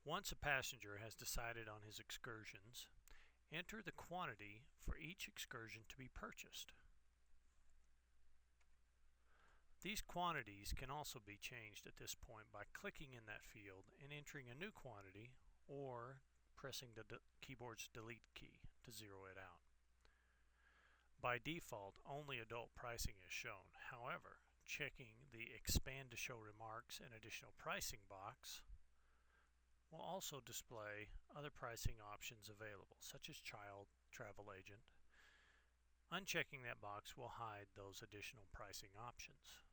Once a passenger has decided on his excursions, enter the quantity for each excursion to be purchased. These quantities can also be changed at this point by clicking in that field and entering a new quantity, or pressing the keyboard's delete key to zero it out. By default, only adult pricing is shown. However, checking the Expand to Show Remarks and Additional Pricing box will also display other pricing options available, such as Child, Travel Agent. Unchecking that box will hide those additional pricing options.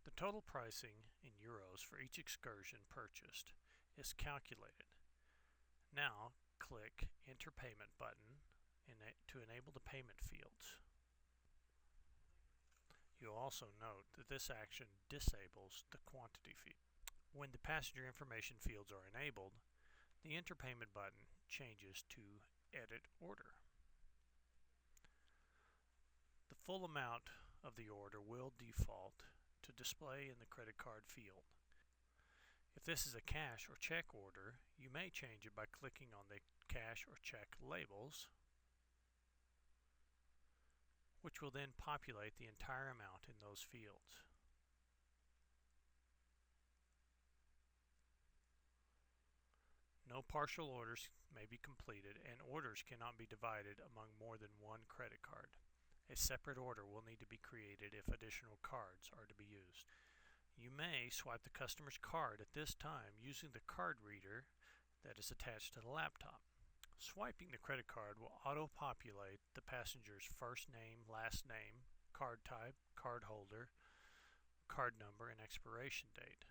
The total pricing in euros for each excursion purchased is calculated. Now click Enter Payment button to enable the payment fields. You'll also note that this action disables the quantity field. When the passenger information fields are enabled, the Enter Payment button changes to Edit Order. The full amount of the order will default to display in the credit card field. If this is a cash or check order, you may change it by clicking on the cash or check labels, which will then populate the entire amount in those fields. No partial orders may be completed, and orders cannot be divided among more than one credit card. A separate order will need to be created if additional cards are to be used. You may swipe the customer's card at this time using the card reader that is attached to the laptop. Swiping the credit card will auto-populate the passenger's first name, last name, card type, card holder, card number, and expiration date.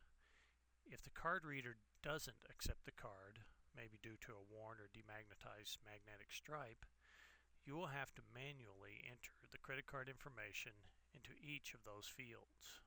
If the card reader doesn't accept the card, maybe due to a worn or demagnetized magnetic stripe, you will have to manually enter the credit card information into each of those fields.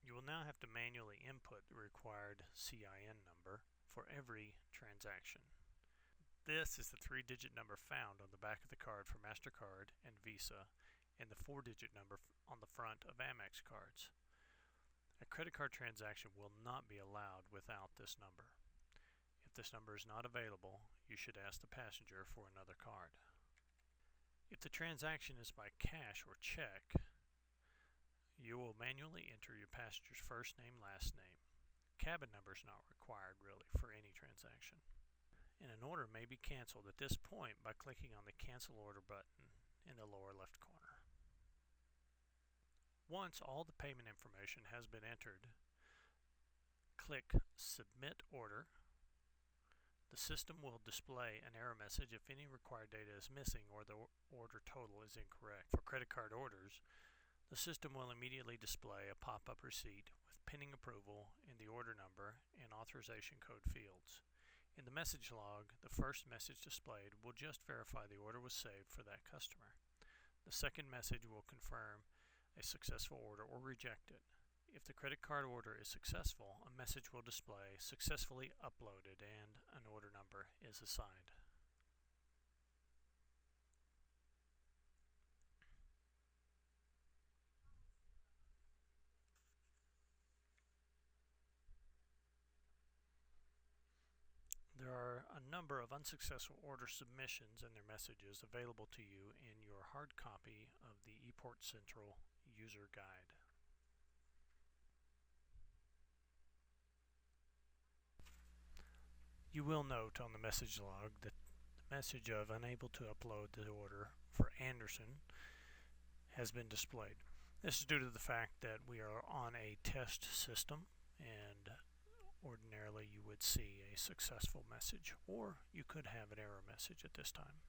You will now have to manually input the required CIN number for every transaction. This is the 3-digit number found on the back of the card for MasterCard and Visa, and the 4-digit number on the front of Amex cards. A credit card transaction will not be allowed without this number. If this number is not available, you should ask the passenger for another card. If the transaction is by cash or check, you will manually enter your passenger's first name, last name. Cabin number is not required really for any transaction. And an order may be canceled at this point by clicking on the Cancel Order button in the lower left corner. Once all the payment information has been entered, click Submit Order. The system will display an error message if any required data is missing or the order total is incorrect. For credit card orders, the system will immediately display a pop-up receipt with pending approval in the order number and authorization code fields. In the message log, the first message displayed will just verify the order was saved for that customer. The second message will confirm a successful order or reject it. If the credit card order is successful, a message will display "Successfully uploaded" and an order number is assigned. There are a number of unsuccessful order submissions and their messages available to you in your hard copy of the ePortCentral User Guide. You will note on the message log that the message of unable to upload the order for Anderson has been displayed. This is due to the fact that we are on a test system, and ordinarily you would see a successful message, or you could have an error message at this time.